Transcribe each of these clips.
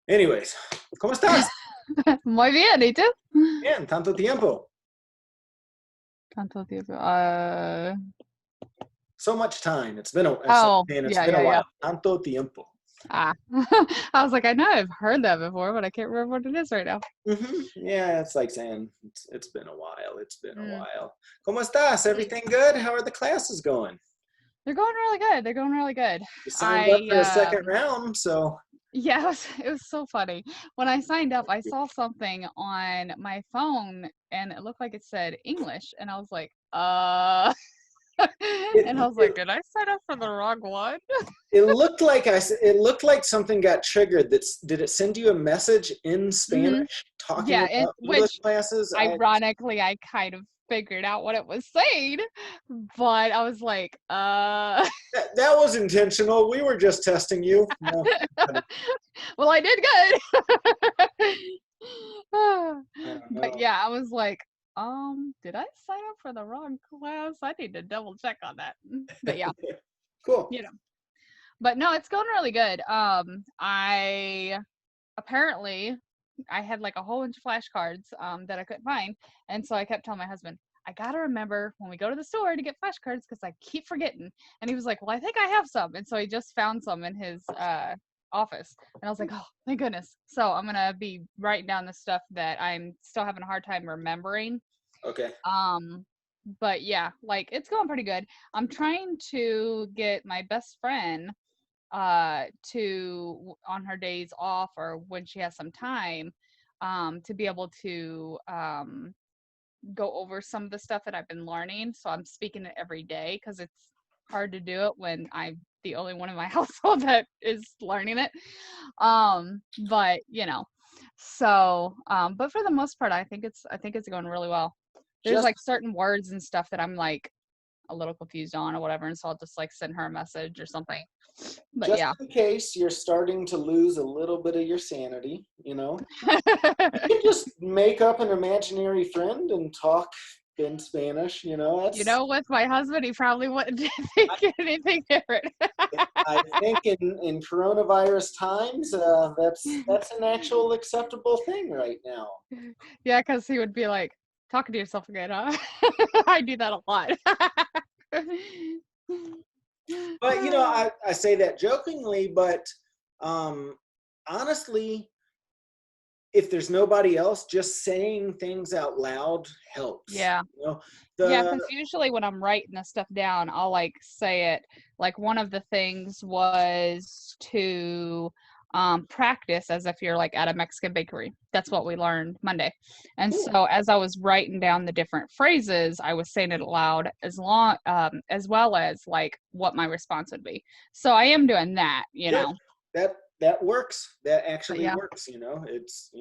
Anyways, ¿cómo estás? Muy bien, ¿y tú? Bien, tanto tiempo. Tanto tiempo. So much time. It's been a, Oh, man, it's yeah, been a yeah, yeah. while. Tanto tiempo. Ah. I was like, I know I've heard that before, but I can't remember what it is right now. Yeah, it's like saying it's been a while. It's been a Mm. while. ¿Cómo estás? Everything good? How are the classes going? They're going really good. They're going really good. You signed up I for a second round, so Yeah, it was so funny. When I signed up, I saw something on my phone and it looked like it said English and I was like, it and I was like, it, did I sign up for the wrong one? it looked like it looked like something got triggered. Did it send you a message in hmm Spanish talking Yeah, about English which classes? ironically I kind of figured out what it was saying, but I was like, That was intentional. We were just testing you. No, well, I did good. I don't But know. yeah, I was like, did I sign up for the wrong class? I need to double check on that. But yeah, Cool. you know. But no, it's going really good. I apparently I had like a whole bunch of flashcards that I couldn't find, and so I kept telling my husband, I gotta remember when we go to the store to get flashcards because I keep forgetting. And he was like, well, I think I have some, and so he just found some in his office, and I was like, oh, thank goodness. So I'm gonna be writing down the stuff that I'm still having a hard time remembering. Okay. um but yeah, like it's going pretty good. I'm trying to get my best friend to on her days off or when she has some time, to be able to go over some of the stuff that I've been learning. So I'm speaking it every day because it's hard to do it when I'm the only one in my household that is learning it. But but for the most part, I think it's going really well. There's Just like certain words and stuff that I'm like a little confused on or whatever, and so I'll just like send her a message or something. But just yeah. in case you're starting to lose a little bit of your sanity, you can just make up an imaginary friend and talk in Spanish. That's With my husband, he probably wouldn't think anything different. I think in coronavirus times, that's an actual acceptable thing right now. Yeah, because he would be like, talking to yourself again, huh? I do that a lot. But I say that jokingly, but um, honestly, if there's nobody else, just saying things out loud helps. Yeah. Yeah, The because usually when I'm writing this stuff down, I'll like say it. Like one of the things was to practice as if you're like at a Mexican bakery. That's what we learned Monday. And cool. so as I was writing down the different phrases, I was saying it aloud as well as like what my response would be. So I am doing that. Good. That works. That But actually yeah. works. It's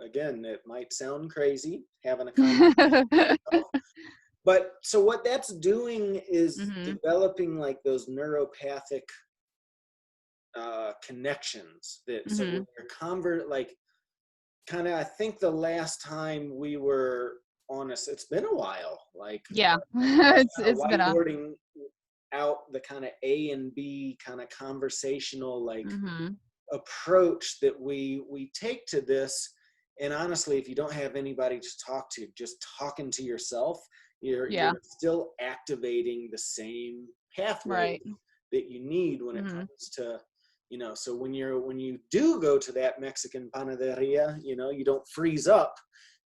again, it might sound crazy having a conversation with yourself, but so what that's doing is hmm developing like those neuropathic connections. That so when hmm you're like kind of, I think the last time we were honest, it's been a while. Like Yeah. kind of It's been a whiteboarding out the kind of A and B kind of conversational like hmm approach that we take to this. And honestly, if you don't have anybody to talk to, just talking to yourself, you're yeah, still activating the same pathway right. that you need when it hmm comes to so when you do go to that Mexican panaderia, you don't freeze up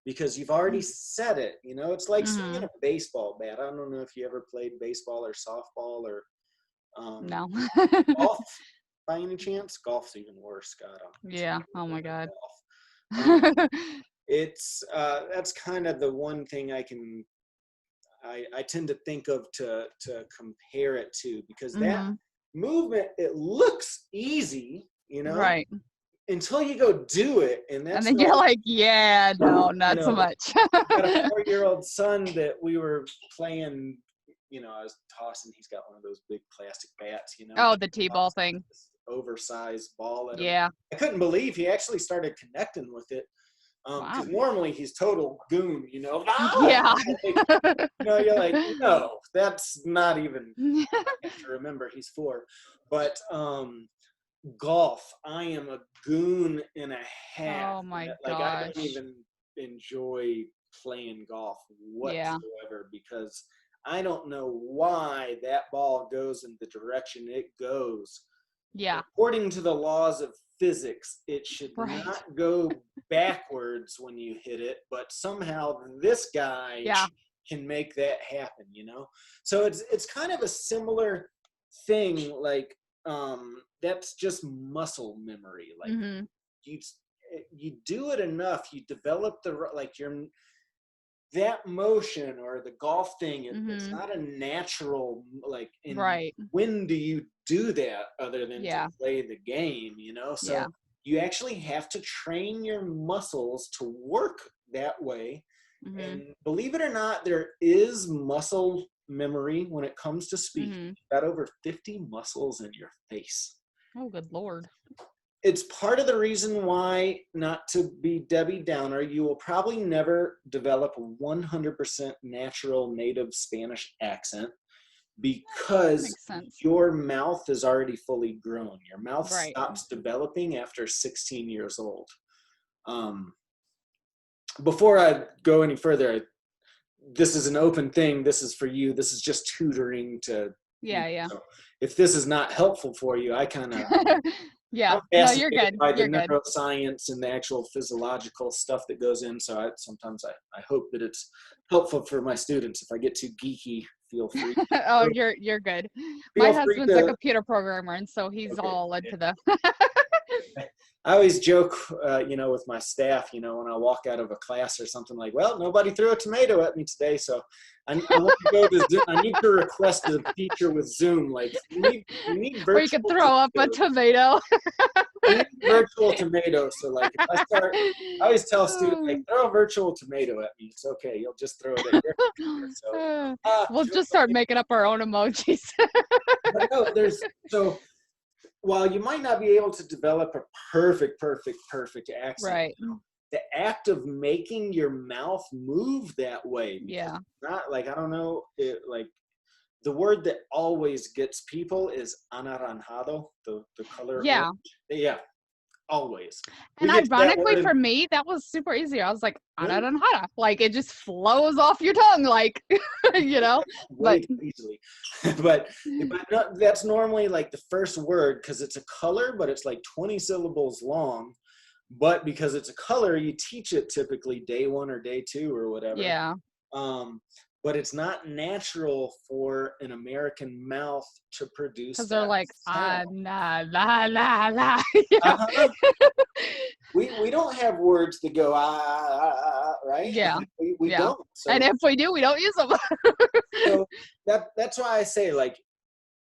because you've already said it. It's like swinging hmm a baseball bat. I don't know if you ever played baseball or softball or No. golf by any chance. Golf's even worse. God, I'm so Yeah. Oh my God. golf. It's that's kind of the one thing I tend to think of to compare it to, because that hmm movement, it looks easy, Right. until you go do it. And And that's then you're where like, yeah, no, you not so know much. I got a 4-year-old son that we were playing. I was tossing. He's got one of those big plastic bats, Oh, the T-ball tossing thing. this oversized ball at him. Yeah. I couldn't believe he actually started connecting with it. Because Wow. normally he's total goon, Yeah. like, you're like, no, that's not even. I have to remember he's 4, but golf, I am a goon and a half. Oh my Like I don't gosh. even enjoy playing golf Yeah. whatsoever because I don't know why that ball goes in the direction it goes. Yeah. According to the laws of physics, it should Right. not go backwards when you hit it, but somehow this guy Yeah. can make that happen, you know? So it's kind of a similar thing, like that's just muscle memory. Like Mhm. you you do it enough, you develop like your that motion or the golf thing, it's Mhm. not a natural, like, in Right. when do you do that other than to Yeah. play the game, you know? Yeah. So you actually have to train your muscles to work that way. Mhm. And believe it or not, there is muscle memory when it comes to speaking. Mhm. You've got over 50 muscles in your face. Oh, good lord. It's part of the reason why, not to be Debbie Downer, you will probably never develop a 100% natural native Spanish accent because Makes sense. your mouth is already fully grown. Your mouth Right. stops developing after 16 years old. Um, Before I go any further, this is an open thing. This is for you. This is just tutoring to, Yeah, yeah. so if this is not helpful for you, Yeah. I'm No, you're fascinated good. by the You're good. neuroscience and the actual physiological stuff that goes in. So I hope that it's helpful for my students. If I get too geeky, Oh, you're good. My feel free husband's a to. computer programmer, and so he's Okay. all into the I always joke, with my staff, when I walk out of a class or something, like, well, nobody threw a tomato at me today, so I want to go to Zoom. I need to request a feature with Zoom. Like, we need where you could virtual throw up a tomatoes. tomato. We need virtual tomatoes. So, like, if I always tell students, like, throw a virtual tomato at me. It's okay. You'll just throw it at your computer. So, We'll joke just start making up our own emojis. but no, so while you might not be able to develop a perfect accent, Right. the act of making your mouth move that way, because Yeah. it's not like, I don't know, like the word that always gets people is anaranjado, the color orange. Yeah. Yeah, always. We And get to that ironically word for me, that was super easy. I was like, in "Anaranjada." Like it just flows off your tongue, like you know. way But too easily. but no, that's normally like the first word because it's a color, but it's like 20 syllables long. But because it's a color, you teach it typically day one or day two or whatever. yeah, Um, but it's not natural for an American mouth to produce because they're that like sound. ah la la la la. Yeah. Uh-huh. We don't have words that go right? Yeah. We Yeah. don't. And So if we do, we don't use them. so that's why I say, like,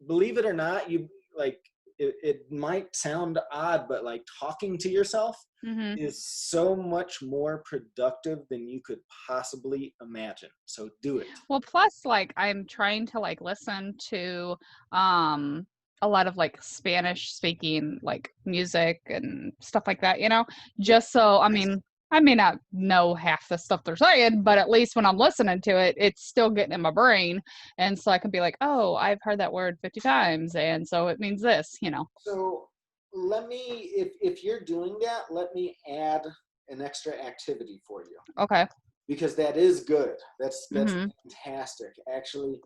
believe it or not, you like it might sound odd, but like talking to yourself hmm is so much more productive than you could possibly imagine. So do it. Well, plus, like, I'm trying to like listen to um a lot of like Spanish speaking like music and stuff like that, Yeah. just so I mean, I may not know half the stuff they're saying, but at least when I'm listening to it, it's still getting in my brain. And so I can be like, oh, I've heard that word 50 times, and so it means this. So let me, if you're doing that, let me add an extra activity for you Okay. because that is good. That's hmm fantastic. Actually,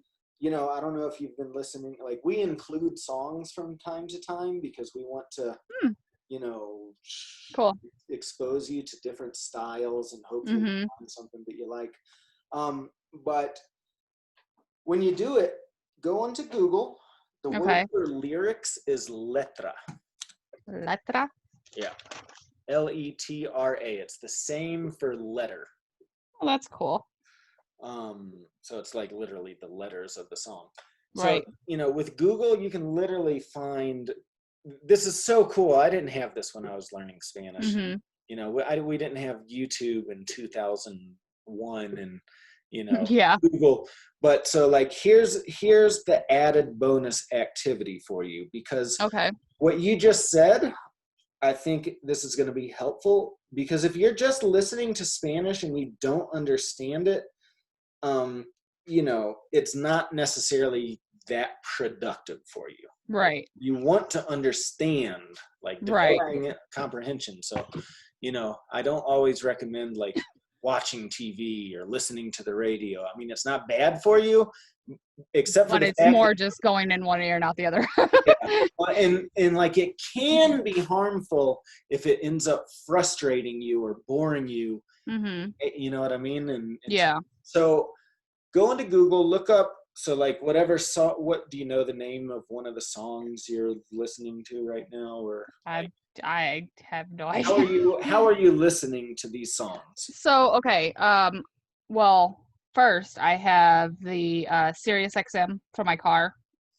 I don't know if you've been listening. Like, we include songs from time to time because we want to, Hmm. you know, Cool. expose you to different styles and hopefully hmm find something that you like. But when you do it, go onto Google. The word Okay. for lyrics is letra. Letra. Yeah. Letra. It's the same for letter. Oh, that's cool. So it's like literally the letters of the song. So, Right. with Google, you can literally find, this is so cool. I didn't have this when I was learning Spanish. hmm We didn't have YouTube in 2001 and, Yeah. Google. But so, like, here's the added bonus activity for you, because Okay. what you just said, I think this is going to be helpful, because if you're just listening to Spanish and you don't understand it, it's not necessarily that productive for you. Right. You want to understand, like Right. developing comprehension. So, I don't always recommend like watching TV or listening to the radio. I mean, it's not bad for you, except for But the it's fact that, more just going in one ear, not the other. yeah, and like it can be harmful if it ends up frustrating you or boring you. Mhm. You know what I mean? And Yeah. so go into Google, look up. So like whatever song, what do you know the name of one of the songs you're listening to right now, or I like I have no how are idea. you listening to these songs? So, okay, well, first I have the Sirius XM for my car.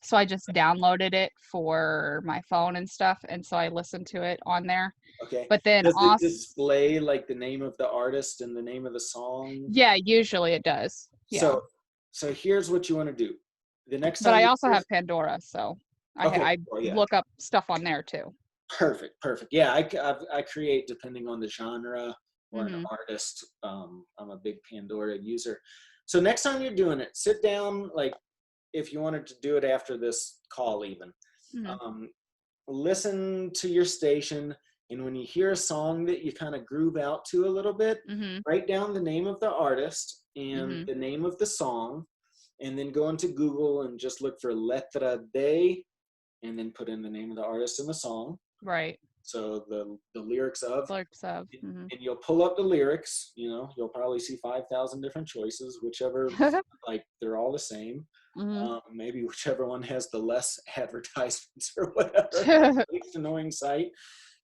So I just downloaded it for my phone and stuff, and so I listen to it on there. Okay. But then Does it also, display like the name of the artist and the name of the song? yeah, usually it does. Yeah. So so here's what you want to do. The next But time I you also listen, have Pandora, so okay, I well, yeah. look up stuff on there too. Perfect, perfect. Yeah, I create depending on the genre or an Mhm. artist. I'm a big Pandora user. So next time you're doing it, sit down. Like if you wanted to do it after this call, even Mhm. um, listen to your station, and when you hear a song that you kind of groove out to a little bit, Mhm. write down the name of the artist and Mhm. the name of the song, and then go into Google and just look for letra de, and then put in the name of the artist and the song. Right. So the lyrics of, Clerks of. Mhm. and you'll pull up the lyrics. You'll probably see 5,000 different choices, whichever, like they're all the same. Mhm. Maybe whichever one has the less advertisements or whatever. Least annoying site.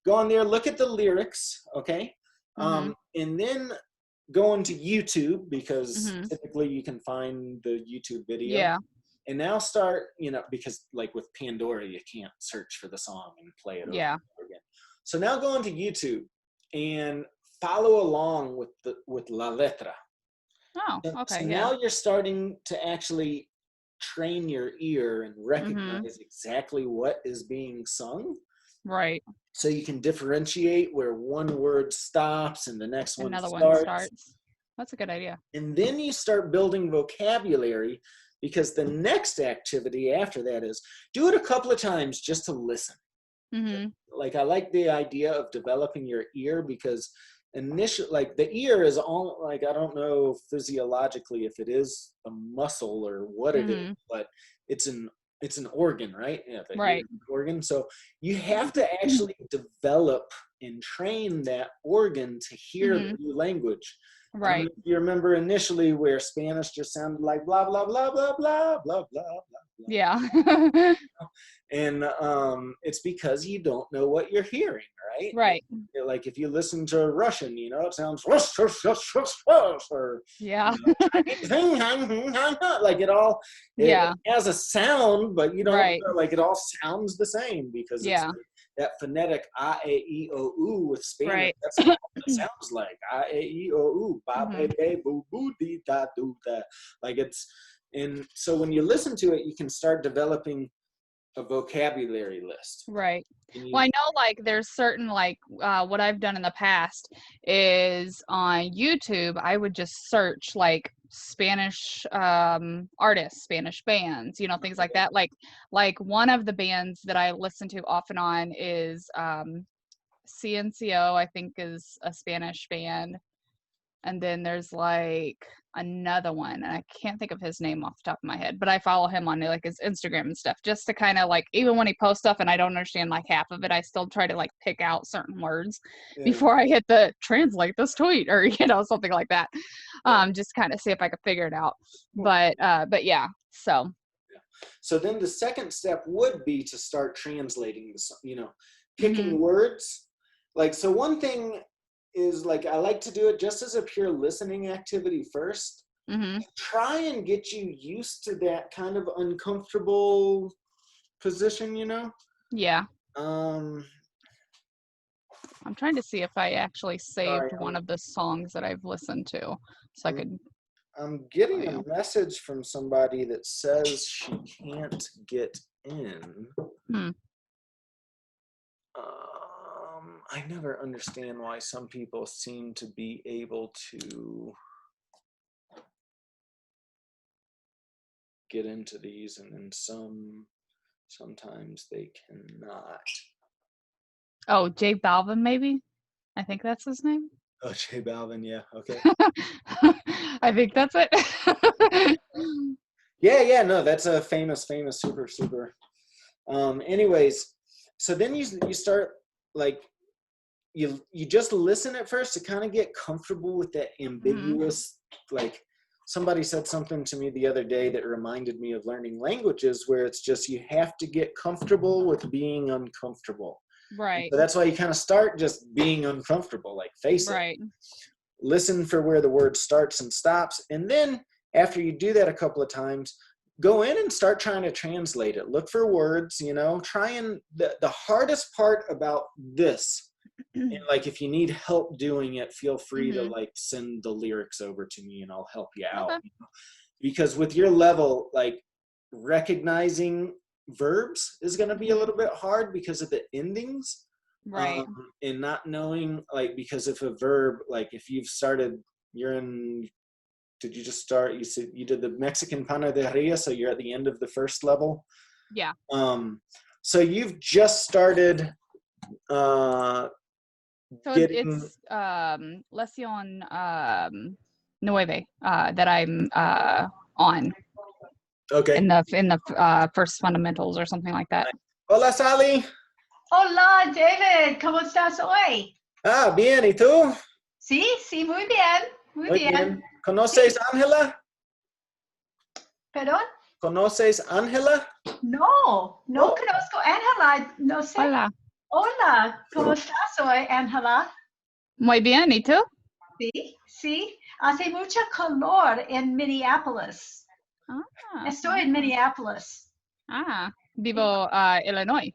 Go on there, look at the lyrics, okay, Mhm. and then go into YouTube because Mhm. typically you can find the YouTube video. Yeah. And now start, because like with Pandora, you can't search for the song and play it over Yeah. and over again. So now go into YouTube and follow along with La Letra. Oh, So okay, yeah. now you're starting to actually train your ear and Mhm. recognize exactly what is being sung. Right. So you can differentiate where one word stops and the next one Another one starts. starts. That's a good idea. And then you start building vocabulary, because the next activity after that is do it a couple of times just to listen. Mhm. Like I like the idea of developing your ear, because initially, like the ear is all, like I don't know physiologically if it is a muscle or what it is, Mhm. but it's an it's an organ, right? Yeah, the ear Right. is an organ. So you have to actually develop and train that organ to hear the Mhm. new language. I don't know Right. if you remember initially where Spanish just sounded like blah blah blah blah blah blah blah blah. Yeah. And it's because you don't know what you're hearing, right? Right. Like if you listen to Russian, it sounds rush, rush, rush, rush, rush, or Yeah. Chinese, like it Yeah. has a sound, but you don't Right. like it all sounds the same, because it's Yeah. like that phonetic A, E, I, O, U with Spanish. Right. That's all it sounds like. I, A, E, I, O, U, ba, be, Mhm. be, boo, boo, dee, da, do, da. Like it's, and so when you listen to it, you can start developing a vocabulary list. Right. And Well, you, I know like there's certain like what I've done in the past is on YouTube, I would just search like Spanish artists, Spanish bands, things like that. Like one of the bands that I listen to off and on is CNCO, I think is a Spanish band. And then there's like another one, and I can't think of his name off the top of my head, but I follow him on like his Instagram and stuff just to kind of like, even when he posts stuff and I don't understand like half of it, I still try to like pick out certain words yeah, before I hit the translate this tweet or something like that. yeah, Just kind of see if I could figure it out. well, But yeah, so yeah. So then the second step would be to start translating mhm, picking words. Like, so one thing is, like, I like to do it just as a pure listening activity first. mhm, Try and get you used to that kind of uncomfortable position. yeah. Um, I'm trying to see if I actually sorry, saved one of the songs that I've listened to so I I'm could I'm tell getting a you. message from somebody that says she can't get in. Hmm. I never understand why some people seem to be able to get into these, and then some Sometimes they cannot. Oh, J Balvin, maybe. I think that's his name. Oh, J Balvin, yeah, okay. I think that's it. Yeah, no, that's a famous, super. Anyways, so then you start like you just listen at first to kind of get comfortable with that ambiguous, like somebody said something to me the other day that reminded me of learning languages, where it's just you have to get comfortable with being uncomfortable. Right. So that's why you kind of start just being uncomfortable, like face it. Right. Listen for where the word starts and stops. And then after you do that a couple of times, go in and start trying to translate it. Look for words, try and the hardest part about this, and like if you need help doing it, feel free to like send the lyrics over to me and I'll help you out. Okay. Because with your level, like recognizing verbs is going to be a little bit hard because of the endings. Right. And not knowing, like, because if a verb, like if you've started, did you just start, you said you did the Mexican panaderia, so you're at the end of the first level. Yeah. So you've just started So getting, it's Lesion 9 that I'm on okay. in the first fundamentals or something like that. Hola, Sally. Hola, David. ¿Cómo estás hoy? Bien, ¿y tú? Sí, muy bien. Muy bien. ¿Conoces Ángela? ¿Perdón? ¿Conoces Ángela? No conozco a Ángela. No sé. Hola. Hola, ¿cómo estás hoy, Ángela? Muy bien, ¿y tú? Sí. Hace mucho calor en Minneapolis. Estoy en Minneapolis. Vivo Illinois.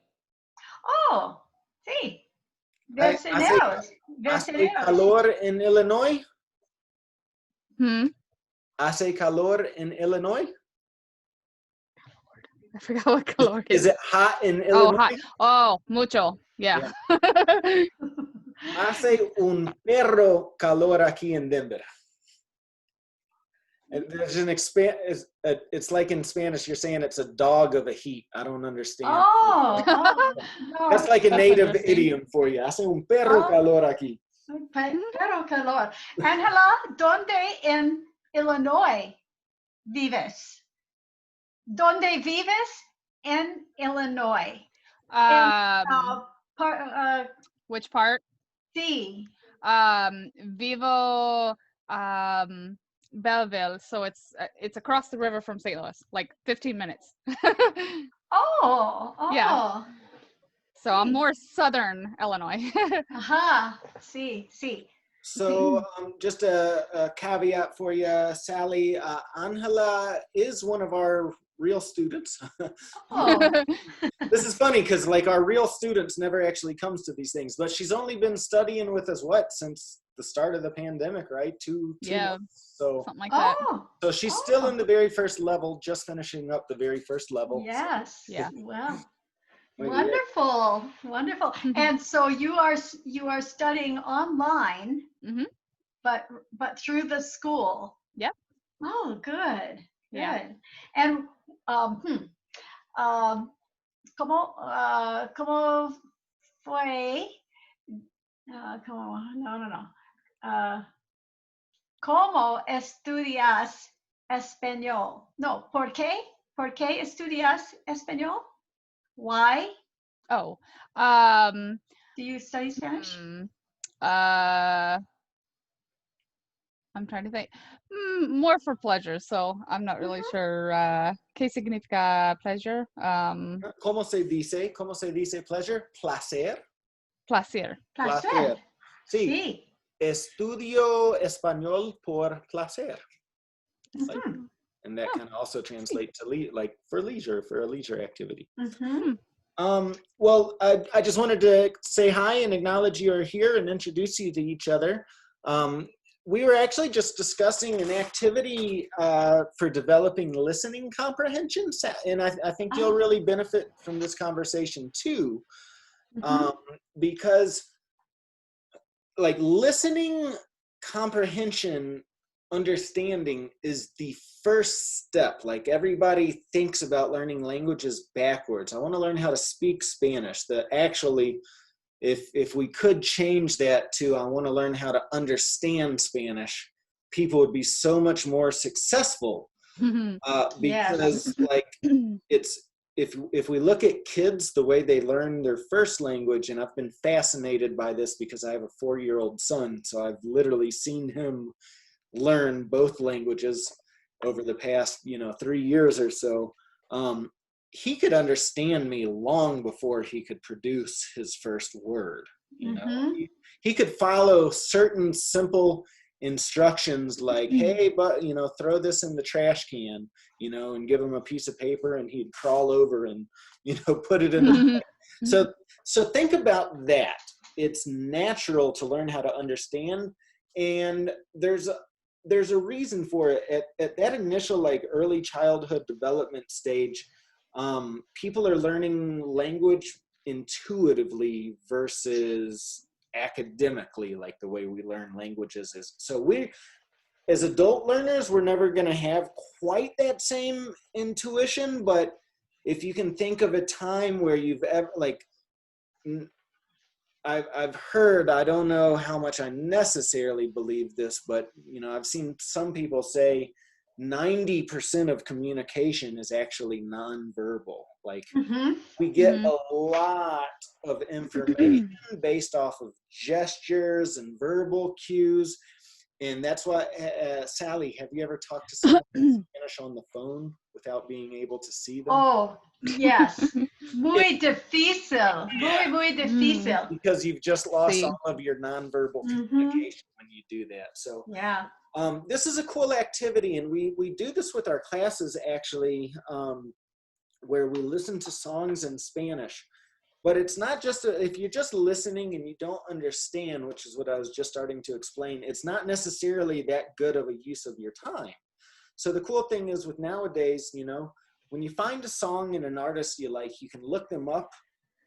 Oh, sí. Vecinos. ¿Hace calor en Illinois? ¿Hace calor en Illinois? I forgot what calor Is it hot in Illinois? Oh, hot. Oh, mucho. Yeah. Hace un perro calor aquí in Denver. And there's it's like in Spanish, you're saying it's a dog of a heat. I don't understand. Oh, no. That's like a native idiom for you. Hace un perro calor aquí. Perro calor. Ángela, ¿dónde en Illinois vives? ¿Dónde vives en Illinois? Which part? Sí. Vivo Belleville, so it's across the river from St. Louis, like 15 minutes. Yeah. So I'm more southern Illinois. Sí. So just a caveat for you, Sally. Angela is one of our real students. This is funny because like our real students never actually comes to these things, but she's only been studying with us since the start of the pandemic, right? Two months. So something like that. So she's still in the very first level, just finishing up the very first level. Yes. Yeah. Well, wonderful. And so you are studying online, but through the school. Yep. Oh, good. Yeah. And ¿cómo fue? ¿Cómo estudias español? No, ¿por qué? ¿Por qué estudias español? Why? Oh. Do you study Spanish? I'm trying to think. More for pleasure, so I'm not really sure. ¿Qué significa pleasure? ¿Cómo se dice? ¿Cómo se dice pleasure? Placer. Placer. Sí. Estudio español por placer. And that kind of also translates to like for leisure, for a leisure activity. Well, I just wanted to say hi and acknowledge you're here and introduce you to each other. We were actually just discussing an activity for developing listening comprehension, and I think you'll really benefit from this conversation too, because like listening comprehension understanding is the first step. Like, everybody thinks about learning languages backwards. I want to learn how to speak Spanish. That actually, if we could change that to I want to learn how to understand Spanish, people would be so much more successful. Yes. Because like it's if we look at kids, the way they learn their first language, and I've been fascinated by this because I have a 4-year-old son, so I've literally seen him learn both languages over the past 3 years or so. He could understand me long before he could produce his first word. He could follow certain simple instructions like, hey, but throw this in the trash can, and give him a piece of paper, and he'd crawl over and put it in the so think about that. It's natural to learn how to understand, and there's a reason for it. At that initial, like, early childhood development stage, people are learning language intuitively versus academically, like the way we learn languages is. So we, as adult learners, we're never going to have quite that same intuition. But if you can think of a time where you've ever, like, I've heard, I don't know how much I necessarily believe this, but I've seen some people say 90% of communication is actually nonverbal. Like, we get a lot of information based off of gestures and verbal cues. And that's why, Sally, have you ever talked to someone in Spanish on the phone without being able to see them? Oh, yes. Muy difícil. Muy difícil. Because you've just lost all of your nonverbal communication when you do that. So yeah. This is a cool activity, and we do this with our classes, actually, where we listen to songs in Spanish. But it's not just, if you're just listening and you don't understand, which is what I was just starting to explain, it's not necessarily that good of a use of your time. So the cool thing is with nowadays, when you find a song and an artist you like, you can look them up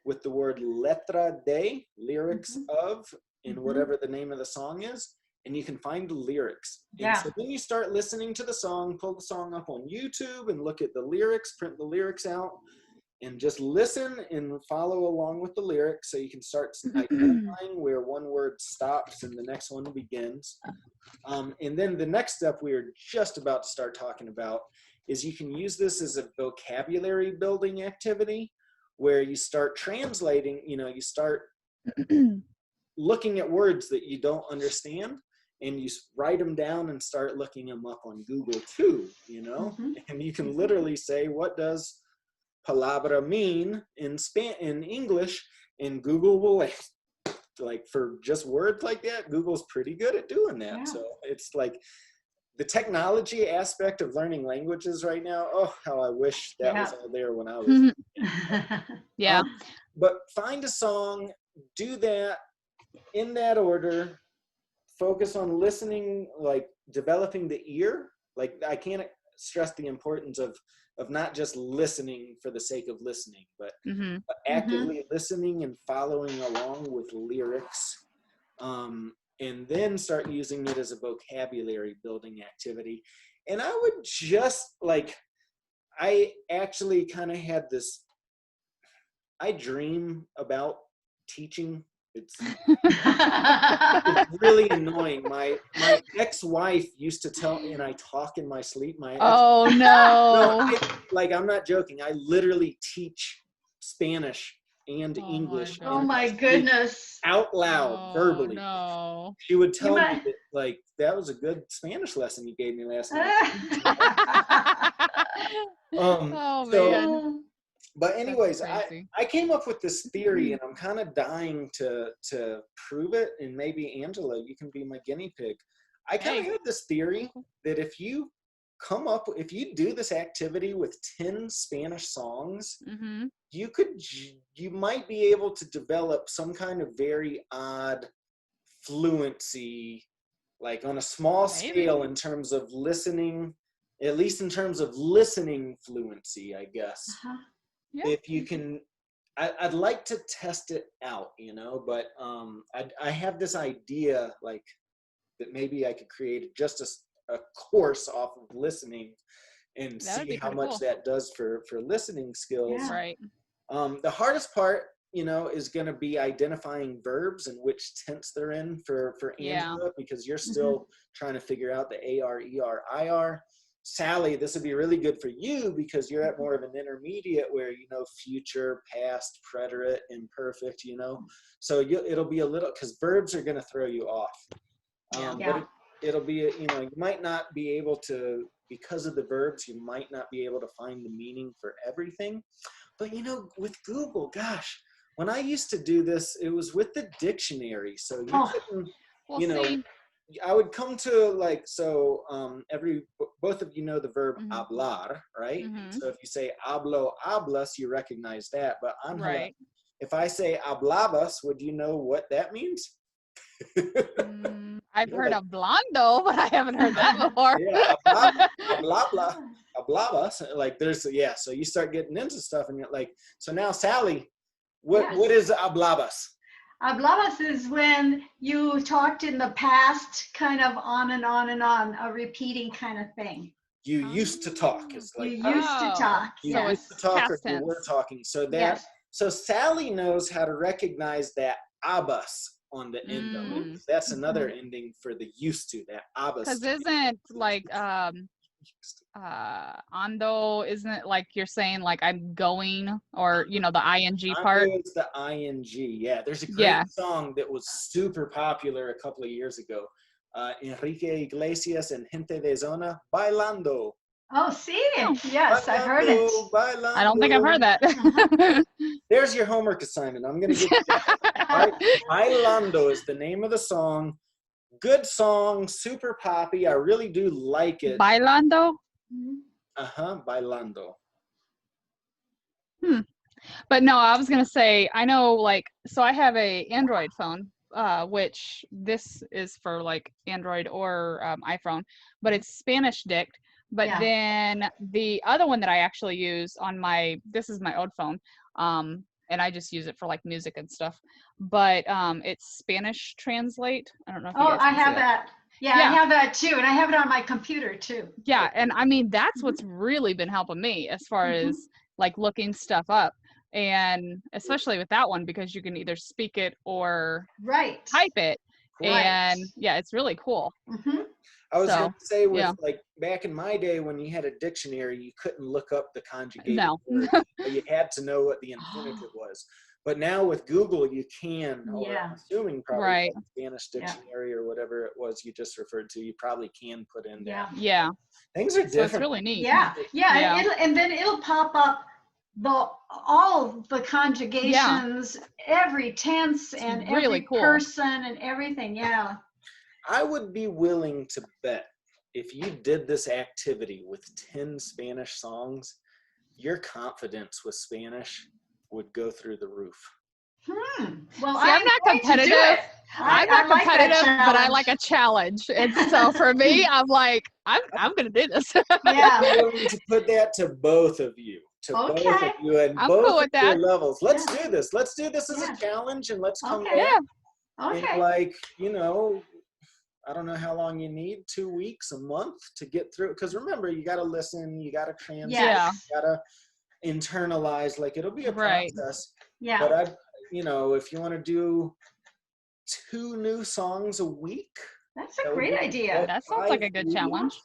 with the word letra de, lyrics of, in whatever the name of the song is, and you can find the lyrics. Yeah. And so then you start listening to the song, pull the song up on YouTube and look at the lyrics, print the lyrics out, and just listen and follow along with the lyrics, so you can start identifying where one word stops and the next one begins. And then the next step we are just about to start talking about is you can use this as a vocabulary building activity, where you start translating, you start looking at words that you don't understand, and you write them down and start looking them up on Google too, and you can literally say, what does palabra mean in English, and Google will, like for just words like that, Google's pretty good at doing that. Yeah. So it's like the technology aspect of learning languages right now. Oh, how I wish that was all there when I was. Yeah. But find a song, do that in that order, focus on listening, like developing the ear. Like, I can't stress the importance of not just listening for the sake of listening, but actively listening and following along with lyrics, and then start using it as a vocabulary building activity. And I would just I actually kind of had this, I dream about teaching. It's really annoying. My ex-wife used to tell, and I talk in my sleep. Oh no! I'm not joking. I literally teach Spanish and English. Oh my goodness! Out loud, verbally. No. She would tell me that, that was a good Spanish lesson you gave me last night. Oh man. So, but anyways, I came up with this theory, and I'm kind of dying to prove it. And maybe Angela, you can be my guinea pig. I kind of have this theory that if you do this activity with 10 Spanish songs, you might be able to develop some kind of very odd fluency, like on a small scale, in terms of listening, at least in terms of listening fluency, I guess. Yeah. If you can, I'd like to test it out, but I have this idea, like, that maybe I could create just a course off of listening and That would see be how pretty much cool. that does for listening skills. Yeah. Right. The hardest part, is going to be identifying verbs and which tense they're in for Yeah. Angela, because you're still trying to figure out the AR, ER, IR. Sally, this would be really good for you because you're at more of an intermediate where future, past, preterite, imperfect. So it'll be a little, because verbs are going to throw you off. But it'll be you might not be able to, because of the verbs, you might not be able to find the meaning for everything. But with Google, gosh, when I used to do this, it was with the dictionary. So you couldn't, We'll see. I would come to both of you know the verb hablar, right? So if you say hablo, hablas, you recognize that. But Angela, Right. if I say hablabas, would you know what that means? I've heard of blondo, but I haven't heard that before. Yeah, hablabas. Like so you start getting into stuff and you're like, so now Sally, what is hablabas? Hablabas is when you talked in the past, kind of on and on and on, a repeating kind of thing. You used to talk. It's like You used to talk. You So used it's to talk, or past you were tense. talking. So so Sally knows how to recognize that abas on the end of it. That's another ending for the used to, that abas. Because isn't like ando, isn't it like you're saying like I'm going, or the ing part? Ando is the ing. Yeah, there's a great song that was super popular a couple of years ago. Enrique Iglesias and Gente de Zona, Bailando. Oh, see? Yes, I've heard it. Bailando. I don't think I've heard that. There's your homework assignment. I'm going to give you that. Bailando is the name of the song. Good song, super poppy. I really do like it. Bailando? Bailando. But no, I was going to say, I know so I have a Android phone, which this is for like Android or iPhone, but it's Spanish dict. But then the other one that I actually use on this is my old phone, and I just use it for like music and stuff. But it's Spanish Translate. I don't know if you guys can I have see that. Yeah, I have that too, and I have it on my computer too. Yeah, and I mean that's what's really been helping me as far as like looking stuff up, and especially with that one because you can either speak it or type it, and it's really cool. I was going to say with like back in my day when you had a dictionary, you couldn't look up the conjugated word. You had to know what the infinitive was. But now with Google, you can, or I'm assuming probably like Spanish dictionary or whatever it was you just referred to, you probably can put in there. Yeah. Things are different. So it's really neat. And then it'll pop up all the conjugations, every tense, and really every cool. person and everything. I would be willing to bet if you did this activity with 10 Spanish songs, your confidence with Spanish would go through the roof. Well, see, I'm not competitive. I'm not competitive, but I like a challenge. And so for me, I'm like, I'm gonna do this. I'm willing to put that to both of you. Both of you and I'm both cool with of your that. levels. Let's do this. Let's do this as a challenge, and let's come back. And I don't know how long you need, 2 weeks, a month to get through. Because remember, you got to listen, you got to translate, you got to internalize. Like it'll be a process. But if you want to do 2 new songs a week, that's a great idea. That sounds like a good challenge.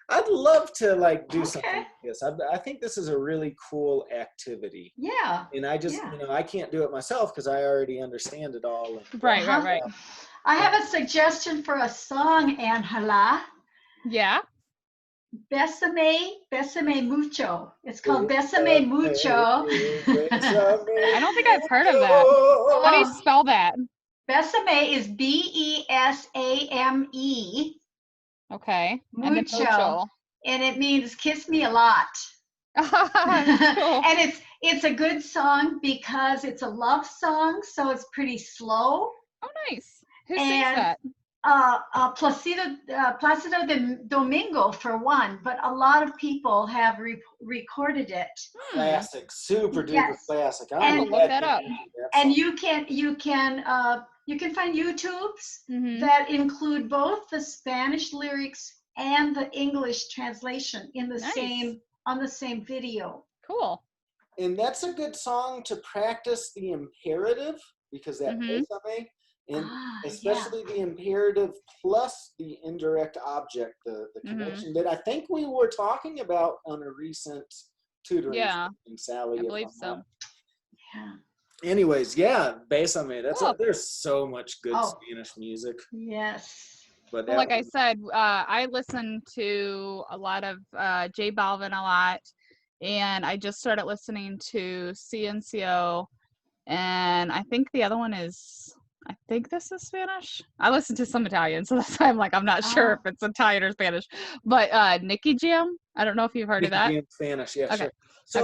I'd love to do something like this. I think this is a really cool activity. And I just, I can't do it myself because I already understand it all. And, right. I have a suggestion for a song, Angela. Yeah. Bésame mucho. It's called Bésame mucho. I don't think I've heard of that. How do you spell that? Bésame is Besame. Okay. Mucho. And it means kiss me a lot. Cool. And it's a good song because it's a love song, so it's pretty slow. Oh, nice. Who sings that? Placido Domingo for one, but a lot of people have recorded it. Classic, super duper classic. I'm gonna look that up. And you can find YouTubes that include both the Spanish lyrics and the English translation in the Nice. on the same video. Cool. And that's a good song to practice the imperative, because that Mhm. bésame, and Yeah. especially the imperative plus the indirect object, the Mhm. connection that I think we were talking about on a recent tutoring Yeah, session, Sally. I if believe I'm so. not- Yeah. Anyways, yeah, bésame. Cool. There's so much good Oh. Spanish music, Yes. but Well, that like I was, said, I listen to a lot of J Balvin a lot, and I just started listening to CNCO, and I think the other one is, I think this is Spanish. I listen to some Italian, so that's why I'm like, I'm not sure if it's Italian or Spanish. But Nicky Jam, I don't know if you've heard of Nicky that. Jam Spanish, yeah, Okay. sure. Okay. So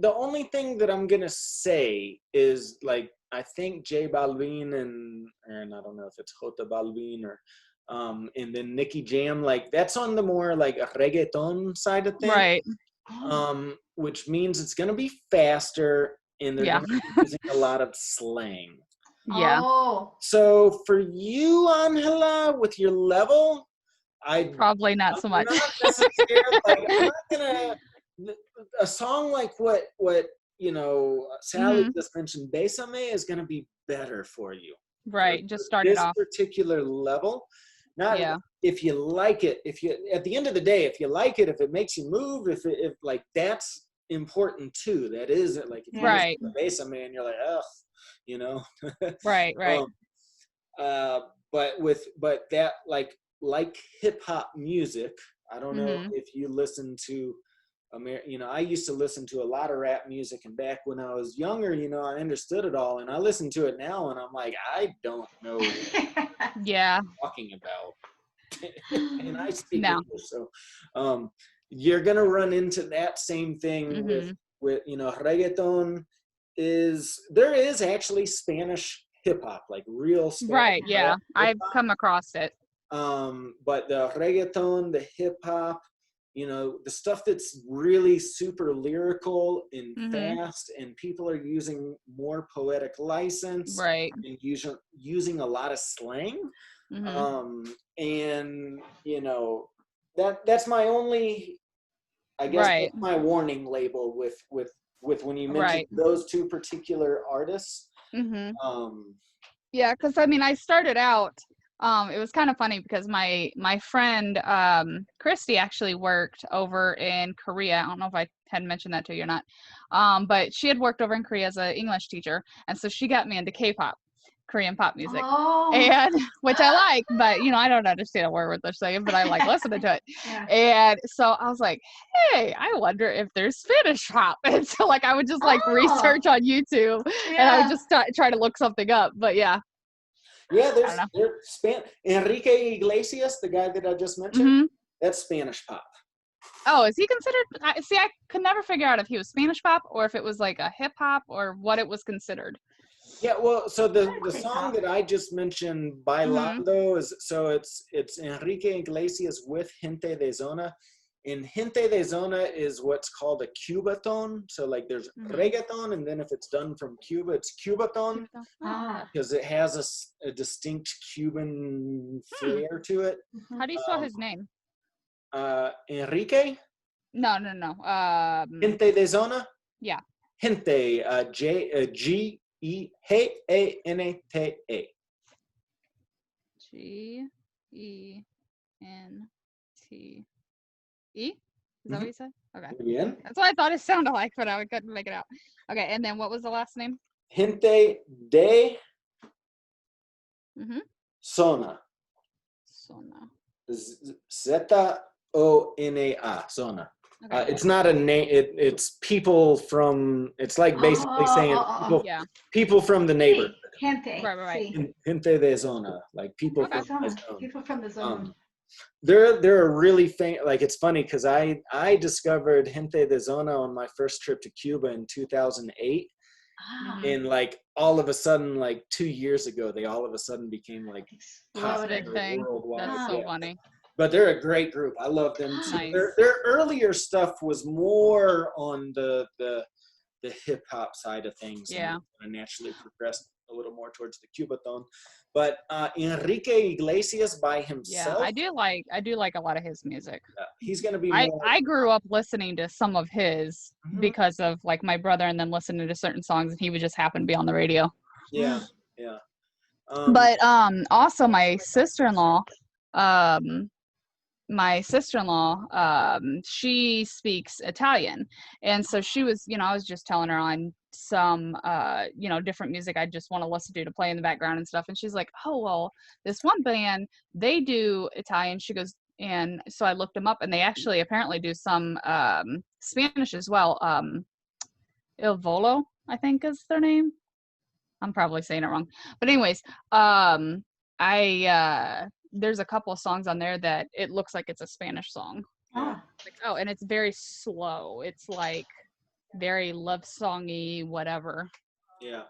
the only thing that I'm gonna say is, like, I think J Balvin and I don't know if it's Jota Balvin or and then Nicky Jam, like that's on the more like a reggaeton side of things, Right. which means it's gonna be faster and they're Yeah. gonna be using a lot of slang. Yeah. Oh. So for you, Angela, with your level, Probably not I'm so much. not necessarily like, I'm not gonna, a song like what Sally Mhm. just mentioned, Besame, is gonna be better for you. Right. Just started This off. particular level. Not Yeah. if you like it, if you, at the end of the day, if you like it, if it makes you move, if like that's important too. That is it. Like if you listen Right. to Besame and you're like, ugh, you know. Right. Right. um, but that like hip hop music. I don't know Mhm. if you listen to I used to listen to a lot of rap music, and back when I was younger, I understood it all, and I listen to it now and I'm like, I don't know what Yeah. I'm talking about. And I speak No. English, so you're gonna run into that same thing with Mhm. reggaeton. There is actually Spanish hip hop, like real Spanish Right. rap Yeah. hip I've come across it. hop. But the reggaeton, the hip hop, the stuff that's really super lyrical and Mhm. fast, and people are using more poetic license Right. and using a lot of slang. Mhm. And that's my only, I guess Right. that's my warning label with when you mention Right. those two particular artists. Mhm. Um, Yeah, because I mean, I started out. It was kind of funny because my friend Christy actually worked over in Korea. I don't know if I had mentioned that to you or not, but she had worked over in Korea as an English teacher, and so she got me into K-pop, Korean pop music, Oh. and which I like, but I don't understand a word what they're saying, but I like listening to it. Yeah. And so I was like, hey, I wonder if there's Spanish pop, and so like I would just like Oh. research on YouTube, and I would Yeah. just try to look something up, but yeah. yeah, I don't know. Enrique Iglesias, the guy that I just mentioned, Mhm. that's Spanish pop. Oh, is he considered? See, I could never figure out if he was Spanish pop or if it was like a hip hop or what it was considered. Yeah, well, so the I'd say song pop. that I just mentioned, Mhm. Bailando, it's Enrique Iglesias with Gente de Zona. And Gente de Zona is what's called a Cubaton. So like there's Mhm. reggaeton, and then if it's done from Cuba, it's Cubaton, Oh, okay. Ah. because it has a distinct Cuban Hmm. flair to it. How do you spell his name? Enrique, No, no, no. Gente de Zona, Yeah. Gente, Geanata. Gente. Is that what you said? Okay. Muy bien. That's what I thought it sounded like, but I couldn't make it out. Okay, and then what was the last name? Gente de Mhm. Zona. Sona. Zona. Zona. Okay. It's not a name. It's people from. It's like basically saying Oh. Yeah. people from the neighborhood. Gente. Right. Sí. Gente de zona, like people Okay. from my Zona. zone. People from the zone. They're a really like, it's funny because I discovered Gente de Zona on my first trip to Cuba in 2008. Ah. Mhm. And like all of a sudden, like 2 years ago, they all of a sudden became like That's a big popular thing. worldwide. That's so funny. But they're a great group. I love them too. Nice. Their earlier stuff was more on the hip hop side of things, Yeah. and naturally progressed. a little more towards the Cubatone. But Enrique Iglesias by himself. Yeah, I do like a lot of his music. He's going to be I more. I grew up listening to some of his Mhm. because of like my brother and then listening to certain songs, and he would just happen to be on the radio. Yeah, yeah. But also my sister-in-law, she speaks Italian, and so she was, I was just telling her on some different music I just want to listen to play in the background and stuff, and she's like, oh well, this one band, they do Italian. She goes, and so I looked them up, and they actually apparently do some Spanish as well. Il Volo, I think is their name. I'm probably saying it wrong, but anyways, there's a couple of songs on there that it looks like it's a Spanish song. Oh. Like, oh, and it's very slow. It's like very love songy, whatever. Yeah.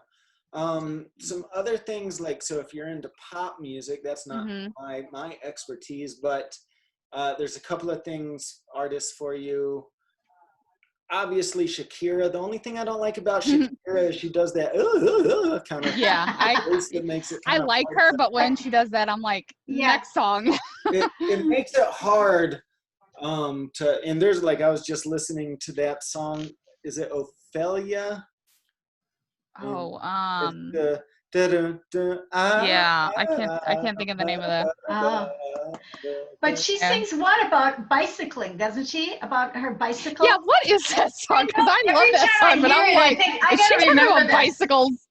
Some other things like, so if you're into pop music, that's not my expertise, but there's a couple of artists for you. Obviously Shakira. The only thing I don't like about Shakira is she does that kind of voice that makes it I like her, but when she does that, I'm like, next song. it makes it hard and there's like, I was just listening to that song. Is it Ophelia? Oh, yeah, I can't think of the name of that. But she sings one about bicycling, doesn't she? About her bicycle? Yeah, what is that song? Because I love that song, but I'm like, I gotta remember bicycles.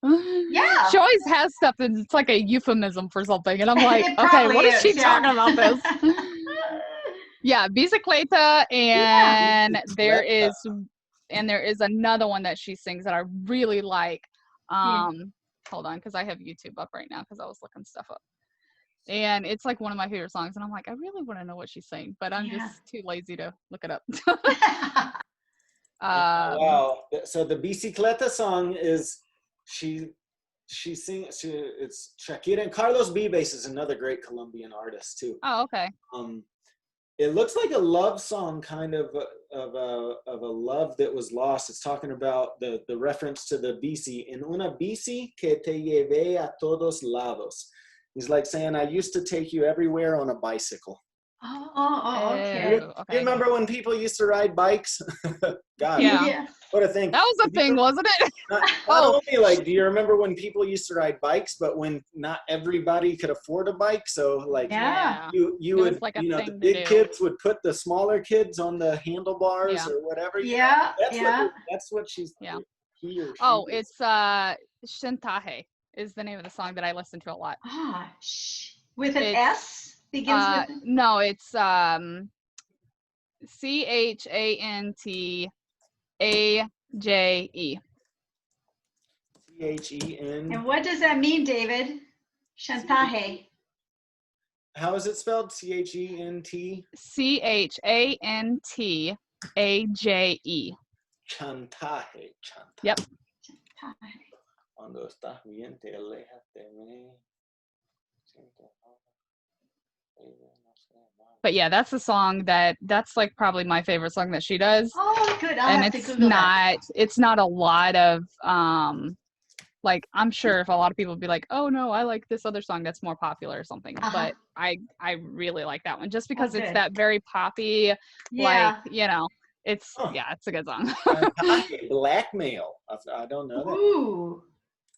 Yeah. She always has stuff and it's like a euphemism for something. And I'm like, It okay, what is probably she is, talking about this? Yeah, bicicleta, and there is another one that she sings that I really like. Hold on, because I have YouTube up right now because I was looking stuff up. And it's like one of my favorite songs, and I'm like, I really want to know what she's saying, but I'm just too lazy to look it up. Wow. So the Bicicleta song is she sings. It's Shakira, and Carlos Vives is another great Colombian artist too. Oh, okay. It looks like a love song, kind of a love that was lost. It's talking about the reference to the bici. En una bici que te lleve a todos lados. He's like saying, I used to take you everywhere on a bicycle. Okay. You remember when people used to ride bikes? God, yeah. What a thing. That was a thing, wasn't it? Not only like, do you remember when people used to ride bikes, but when not everybody could afford a bike? So like, you would, like the big kids would put the smaller kids on the handlebars or whatever. That's what she's. Yeah. He or she it's Shantaje is the name of the song that I listen to a lot. With an S? Begins with no, it's CHANTAJE. CHEN. And what does that mean, David? Chantaje. How is it spelled? CHENT? CHANTAJE. Chantaje. Yep. Cuando estás bien, te alejas de mí. But yeah, that's the song that's like probably my favorite song that she does. Oh, good. It's not a lot of like, I'm sure if a lot of people would be like, oh no, I like this other song that's more popular or something. But I really like that one just because it's that very poppy, like, it's it's a good song. Blackmail. I don't know that. Ooh.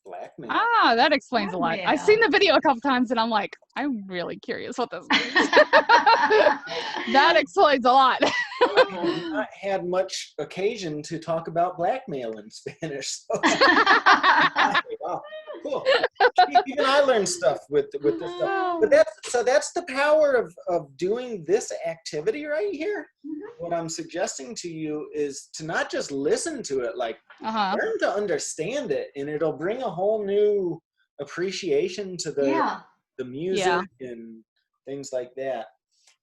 Blackmail. That explains a lot. I've seen the video a couple times and I'm like, I'm really curious what this means. That explains a lot. I have not had much occasion to talk about blackmail in Spanish. So. Wow, cool. Even I learned stuff with this stuff. But that's the power of doing this activity right here. What I'm suggesting to you is to not just listen to it, like learn to understand it, and it'll bring a whole new appreciation to the music and things like that.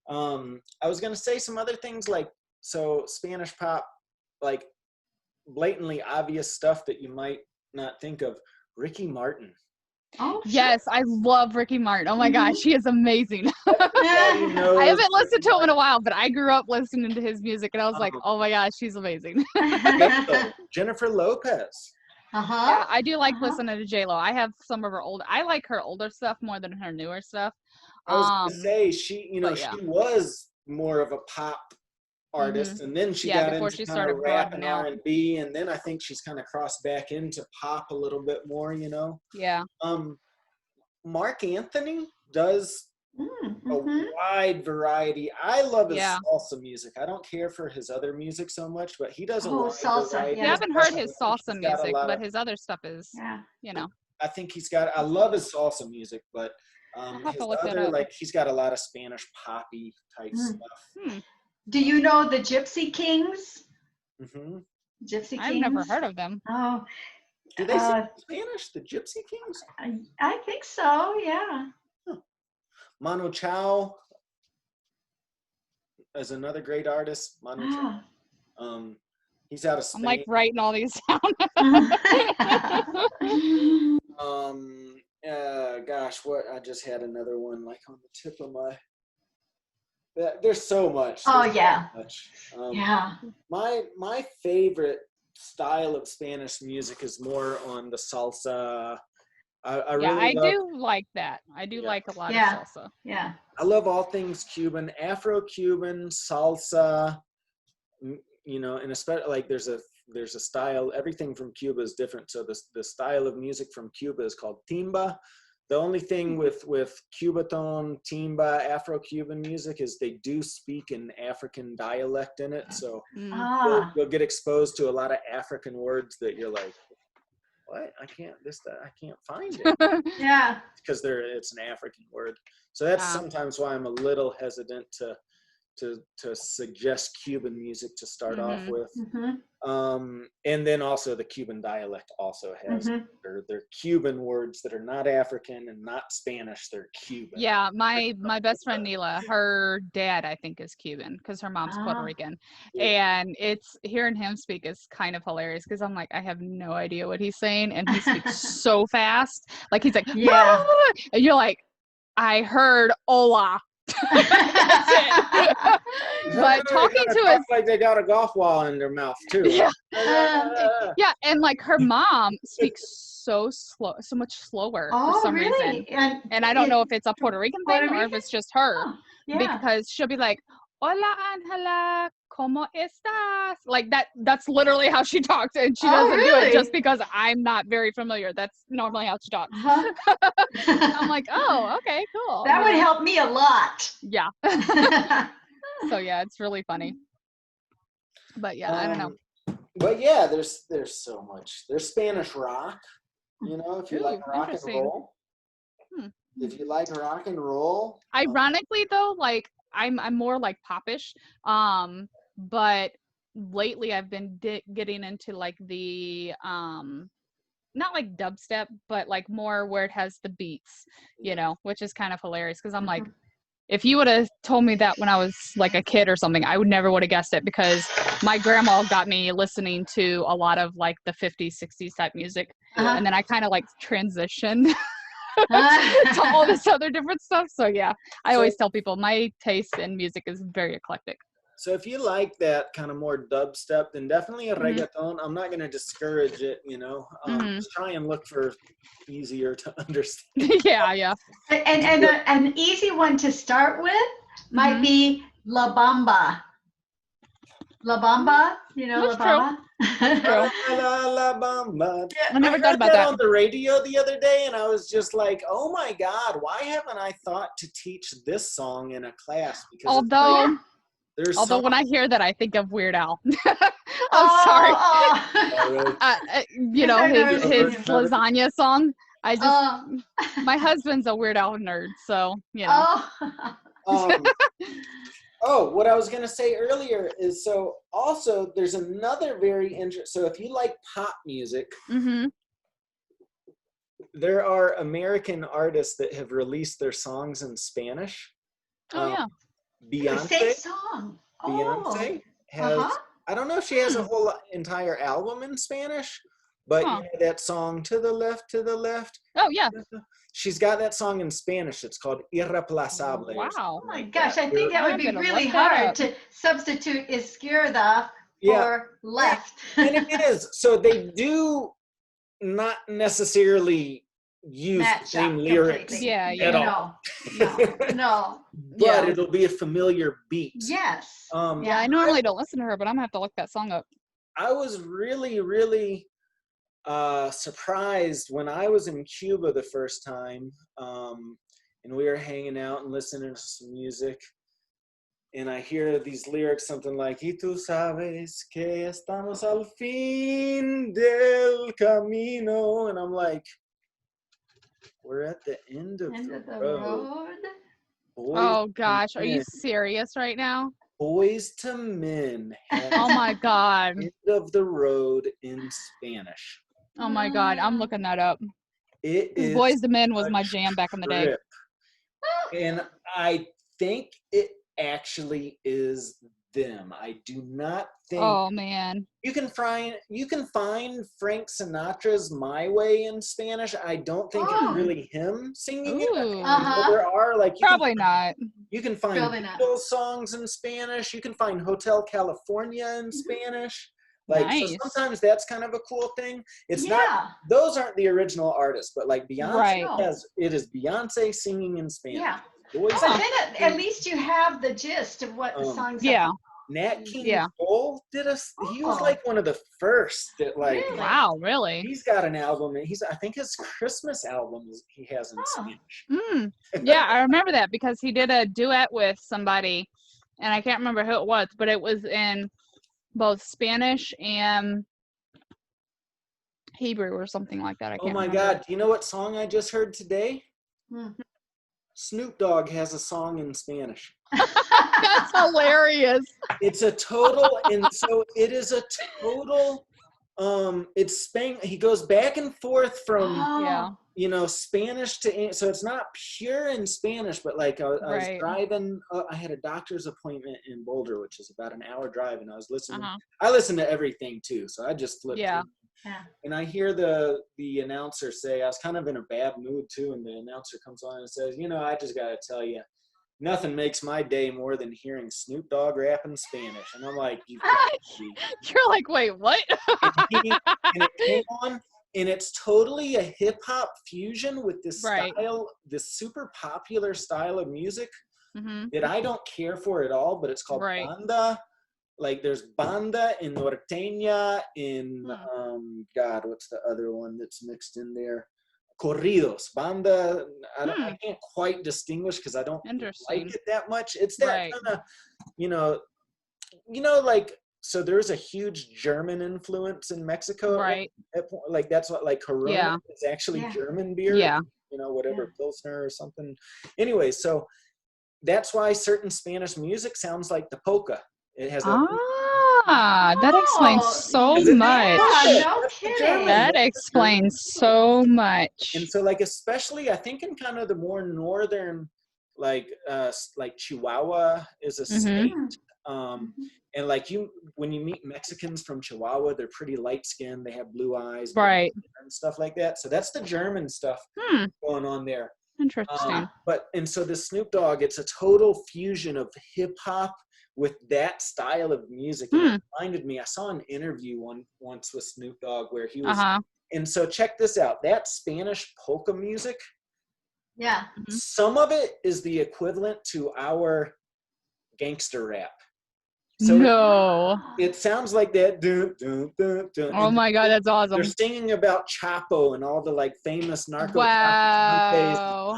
I was going to say some other things like, so Spanish pop, like blatantly obvious stuff that you might not think of. Ricky Martin. Oh, sure. Yes, I love Ricky Martin. Oh my gosh, he is amazing. I haven't listened to him in a while, but I grew up listening to his music and I was like, oh my gosh, she's amazing. Jennifer Lopez. Uh-huh. Yeah, I do like Uh-huh. listening to J Lo. I have some of her old. I like her older stuff more than her newer stuff. I was gonna say But she yeah. was more of a pop Mhm. artist, and then she Yeah, got before into she kind of started rap and broadening out. R&B, and then I think she's kind of crossed back into pop a little bit more. Yeah. Mark Anthony does a Mm-hmm. wide variety. I love his Yeah. salsa music. I don't care for his other music so much, but he does a Oh, wide salsa, variety Yeah, I yeah. of haven't stuff. heard And his I think salsa he's got a music, lot but of. his other stuff is, Yeah. I think he's got. I love his salsa music, but I'll have his to look that other, up. like, he's got a lot of Spanish poppy type Mm. stuff. Do you know the Gypsy Kings? Hmm. Gypsy I've never Kings? heard of them. Oh, Do they sing Spanish? The Gypsy Kings? I think so, yeah. Huh. Manu Chao is another great artist. Manu Chao. Ah. He's out of I'm like Spain. writing all these down. Gosh, what I just had another one like on the tip of my. There's so much. Oh, There's yeah. so much. Yeah. My favorite style of Spanish music is more on the salsa. I Yeah, really I love. do like that. I do Yeah. like a lot Yeah. of salsa. Yeah. I love all things Cuban, Afro-Cuban, salsa. And especially like there's a style. Everything from Cuba is different. So the style of music from Cuba is called timba. The only thing with Cubaton, timba, Afro-Cuban music is they do speak an African dialect in it. So Mm. Ah. you'll get exposed to a lot of African words that you're like, what? I can't find it Yeah. because it's an African word. So that's sometimes why I'm a little hesitant to suggest Cuban music to start off Mhm. with. Mm-hmm. And then also the Cuban dialect also has their Cuban words that are not African and not Spanish. They're Cuban. Yeah, my best friend Neela, her dad I think is Cuban because her mom's Puerto Ah. Rican, Yeah. and it's hearing him speak is kind of hilarious because I'm like I have no idea what he's saying, and he speaks so fast, like he's like Yeah. and you're like I heard hola. That's it. But talking to his like they got a golf ball in their mouth too. yeah. Uh, And like her mom speaks so slow, so much slower for Oh, some really? reason. And I don't know if it's a Puerto Rican thing Puerto or if Rican? it's just her, Oh, yeah. because she'll be like, "Hola, Angela, ¿cómo estás?" Like that's literally how she talks, and she Oh, doesn't do it really? just because I'm not very familiar. That's normally how she talks. Uh-huh. I'm like, "Oh, okay, cool." That would help me a lot. Yeah. So yeah, it's really funny. But yeah, I don't know. But yeah, there's so much. There's Spanish rock, if you like Ooh, rock and interesting. roll. If you like rock and roll. Ironically though, like I'm more like popish, but lately I've been getting into like the not like dubstep, but like more where it has the beats, which is kind of hilarious because I'm like, if you would have told me that when I was like a kid or something, I would never would have guessed it because my grandma got me listening to a lot of like the 50s, 60s type music. And then I kind of like transitioned to all this other different stuff. So yeah, I always tell people my taste in music is very eclectic. So if you like that kind of more dubstep, then definitely a reggaeton. I'm not going to discourage it, just try and look for easier to understand. Yeah. And an easy one to start with might be La Bamba. La Bamba, That's La Bamba? True. La Bamba. I never thought about that that on the radio the other day, and I was just like, oh my God, why haven't I thought to teach this song in a class? Because Although when I hear that, I think of Weird Al. Sorry. His lasagna song. I just, my husband's a Weird Al nerd, so what I was going to say earlier is, so also there's another very interesting, so if you like pop music, there are American artists that have released their songs in Spanish. Beyonce. Song. Beyonce has, I don't know if she has a whole entire album in Spanish, but that song, To the Left. Oh, yeah. She's got that song in Spanish. It's called Irreplaçable. Wow. Oh my gosh, I think that would be really hard to substitute izquierda for left. And it is. So they do not necessarily use the Match same up lyrics completely. Yeah, at yeah. all. No. But Yeah. it'll be a familiar beat. Yes. Yeah, I normally don't listen to her, but I'm gonna have to look that song up. I was really, really surprised when I was in Cuba the first time, and we were hanging out and listening to some music, and I hear these lyrics, something like, "Y tú sabes que estamos al fin del camino," and I'm like, we're at the end of End the of the road. road. Oh gosh, are you Men. serious right now? Boys to Men has Oh my god. end of the road in Spanish. Oh my god, I'm looking that up. It Because is Boys to Men was a my jam back in the day. trip. And I think it actually is them. I do not think Oh man. you can find Frank Sinatra's "My Way" in Spanish. I don't think Oh. it's really him singing it. Ooh. Uh-huh. There are like Probably not. you can find Probably not. Beatles songs in Spanish. You can find Hotel California in Spanish. Like so Nice. sometimes that's kind of a cool thing. It's Yeah. not those aren't the original artists, but like Beyonce Right. it is Beyonce singing in Spanish. Yeah. Boys But to then at least you have the gist of what the song's Yeah. about. Nat King Yeah. Cole he was Oh. like one of the first that like Really? Wow, really? he's got an album and I think his Christmas album he has in Oh. Spanish. Yeah, I remember that because he did a duet with somebody, and I can't remember who it was, but it was in both Spanish and Hebrew or something like that. I Oh can't my remember. God, do you know what song I just heard today? Mhm. Snoop Dogg has a song in Spanish. That's hilarious. It's a total, and so it is a total, it's he goes back and forth from, Yeah. Oh. Spanish to, so it's not pure in Spanish, but like I was Right. driving, I had a doctor's appointment in Boulder, which is about an hour drive, and I was listening, Uh-huh. I listen to everything too, so I just flipped Yeah. through. Yeah. And I hear the announcer say, I was kind of in a bad mood too, and the announcer comes on and says, I just got to tell you, nothing makes my day more than hearing Snoop Dogg rap in Spanish. And I'm like, you've got to be. You're like, wait, what? And it came on, and it's totally a hip hop fusion with this Right. style, this super popular style of music Mm-hmm. that I don't care for at all, but it's called Right. banda. Like there's banda in norteña, in God, what's the other one that's mixed in there? Corridos, banda. I can't quite distinguish because I don't Interesting. like it that much. It's that Right. kind of, like, so there's a huge German influence in Mexico. Right. Like that's what, like Corona Yeah. is actually Yeah. German beer. Yeah. Whatever, Pilsner or something. Anyway, so that's why certain Spanish music sounds like the polka. It has That explains Oh, so Is it? much. Yeah, no That's the kidding. German. That explains so much. And so, like, especially, I think in kind of the more northern, like Chihuahua is a state. And like when you meet Mexicans from Chihuahua, they're pretty light skinned. They have blue eyes, Right. and stuff like that. So that's the German stuff going on there. Interesting. And so the Snoop Dogg, it's a total fusion of hip hop with that style of music. And it reminded me, I saw an interview once with Snoop Dogg where he was, and so check this out, that Spanish polka music, Yeah. some of it is the equivalent to our gangster rap. So No. it sounds like that. Dun, dun, dun, dun, Oh and my God, that's they're awesome. singing about Chapo and all the like famous narco Wow.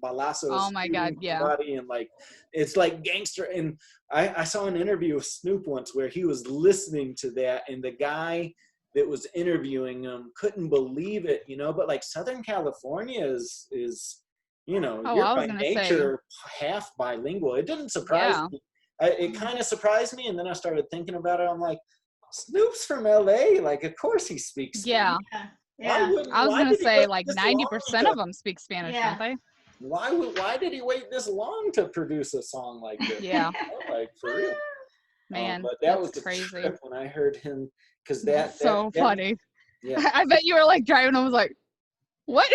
Balazo. Oh my God, yeah. Somebody, and like it's like gangster. And I saw an interview with Snoop once where he was listening to that, and the guy that was interviewing him couldn't believe it, but like Southern California is you're by nature half bilingual. It didn't surprise me. It kind of surprised me, and then I started thinking about it. I'm like, Snoop's from LA, like of course he speaks Yeah. Spanish. Yeah. I was gonna say like 90% of them speak Spanish, Yeah. don't they? Why did he wait this long to produce a song like this? Yeah. Like for real. Man, But that was that's the crazy. trip when I heard him, because That's so funny. Yeah. I bet you were like driving and was like, what?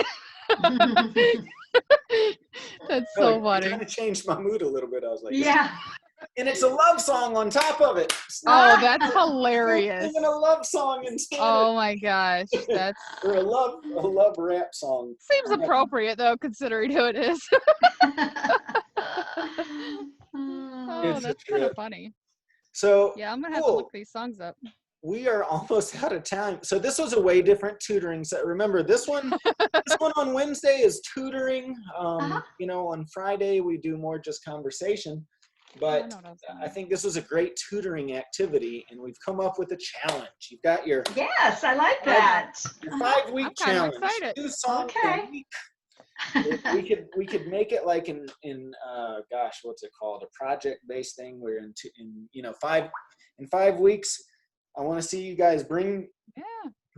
That's so funny. It kind of changed my mood a little bit. I was like, Yeah. And it's a love song on top of it. Oh, that's hilarious. Singing a love song in Spanish. Oh my gosh, that's Or a love rap song. seems appropriate though, considering who it is. Oh, It's a that's kind of trip. funny. So Yeah, I'm gonna have to cool. look these songs up. We are almost out of time. So this was a way different tutoring set. Remember this one on Wednesday is tutoring. You know, on Friday we do more just conversation. But I think this was a great tutoring activity, and we've come up with a challenge. You've got your Yes, I like that. your 5-week I'm kind of challenge. excited. 2 songs Okay. a week. We could make it like in gosh, what's it called? A project-based thing where in 5 weeks, I want to see you guys bring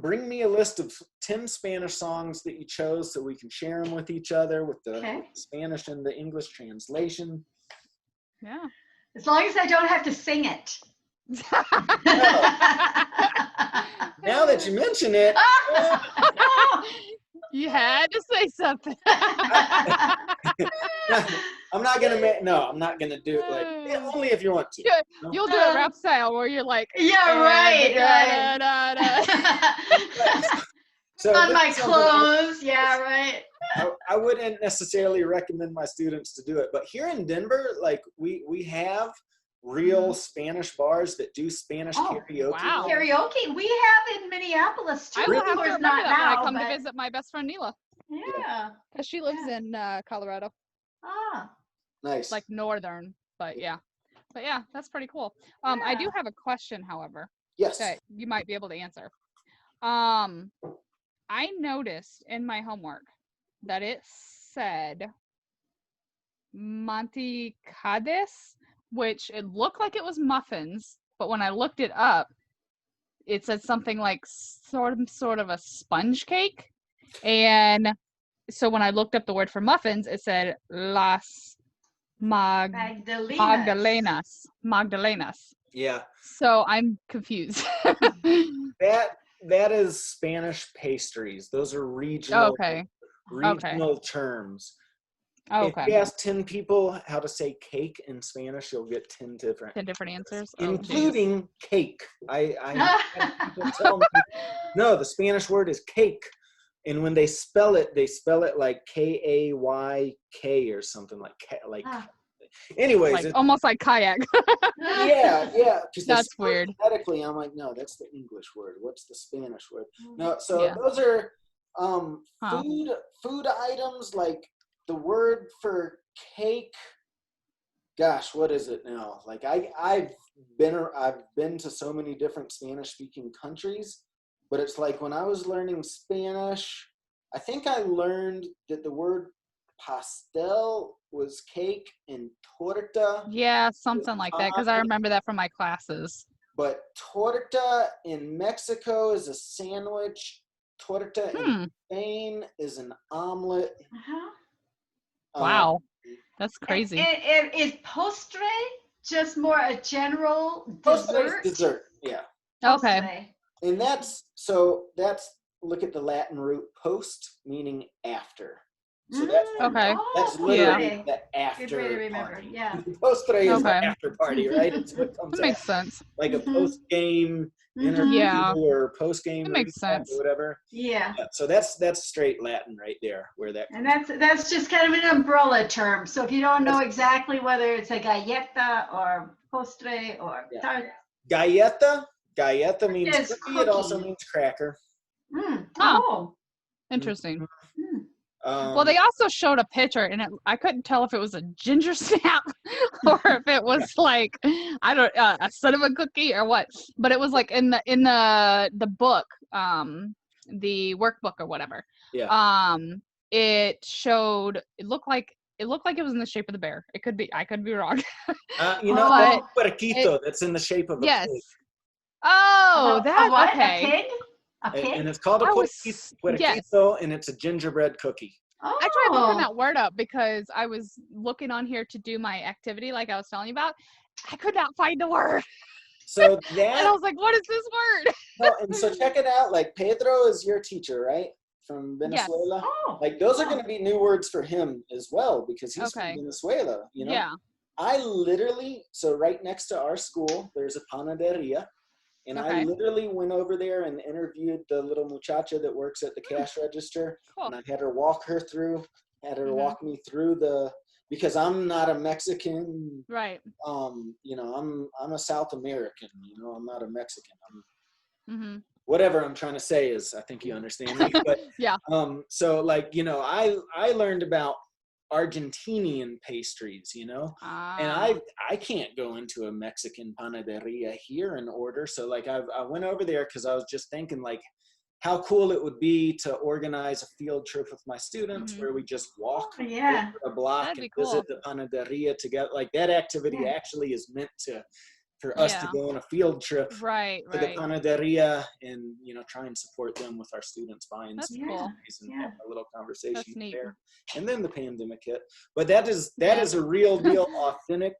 me a list of 10 Spanish songs that you chose so we can share them with each other with the Spanish and the English translation. Yeah. As long as I don't have to sing it. Now that you mention it, You had to say something. I'm not gonna do it like only if you want to. You'll do it rap style where you're like, yeah, right. So on my clothes, yeah, right. I wouldn't necessarily recommend my students to do it, but here in Denver, like we have real Spanish bars that do Spanish karaoke. Wow. Karaoke, we have in Minneapolis too. I will have to remember not that now, when I come but... to visit my best friend Neela. Yeah. Because she lives in Colorado. Ah. Nice. Like northern, but yeah. But yeah, that's pretty cool. I do have a question, however. Yes. That you might be able to answer. I noticed in my homework that it said manticades, which it looked like it was muffins, but when I looked it up, it said something like sort of a sponge cake. And so when I looked up the word for muffins, it said las Magdalenas. Yeah. So I'm confused. That is Spanish pastries. Those are regional terms. If you ask 10 people how to say cake in Spanish, you'll get 10 different answers, including cake. I had people tell me, no, the Spanish word is cake. And when they spell it like K-A-Y-K or something like anyways, like, almost like kayak. yeah. That's weird. Phonetically, I'm like, no, that's the English word. What's the Spanish word? No, so those are food items. Like the word for cake. Gosh, what is it now? Like I've been to so many different Spanish-speaking countries, but it's like when I was learning Spanish, I think I learned that the word pastel was cake and torta. Yeah, something like that, because I remember that from my classes. But torta in Mexico is a sandwich. Torta in Spain is an omelet. Wow, that's crazy. Is postre just more a general dessert? Dessert, yeah. Okay. And that's look at the Latin root post, meaning after. So that's literally the after Good way to remember. party. Yeah. Postre is the after party, right? It's what comes that makes sense. Like a post-game interview or post-game it makes sense. or whatever. Yeah. So that's straight Latin right there, where that. And that's just kind of an umbrella term. So if you don't know exactly whether it's a galleta or postre or tart. Galleta means cookie. It also means cracker. Interesting. Well, they also showed a picture, and I couldn't tell if it was a ginger snap or if it was like a cinnamon cookie or what. But it was like in the book, the workbook or whatever. Yeah. It looked like it was in the shape of the bear. It could be. I could be wrong. That's puerquito. That's in the shape of a pig. Oh, that's okay. A pig? A pig? And it's called a puerquito, and it's a gingerbread cookie. Oh. I tried looking that word up because I was looking on here to do my activity like I was telling you about. I could not find the word. So and I was like, what is this word? And so check it out. Like Pedro is your teacher, right? From Venezuela. Yes. Like those are going to be new words for him as well because he's from Venezuela, you know? Yeah. I literally, so right next to our school, there's a panaderia. And I Okay. literally went over there and interviewed the little muchacha that works at the cash register. Cool. And I had her walk Mhm. walk me through because I'm not a Mexican, Right. you know, I'm a South American, you know, I'm not a Mexican. Mhm. Whatever I'm trying to say is, I think you understand me. But Yeah. so like, you know, I learned about Argentinian pastries, you know, and Ah. I can't go into a Mexican panaderia here and order. So like I went over there because I was just thinking like how cool it would be to organize a field trip with my students Mhm. where we just walk Oh, yeah. a block That'd and be cool. visit the panaderia together. Like that activity Yeah. actually is meant for us to Yeah. go on a field trip Right. to the Right. panaderia and, you know, try and support them with our students buying That's some Yeah. cool. pastries and Yeah. have a little conversation That's neat. there. And then the pandemic hit. But that is Yeah. a real deal authentic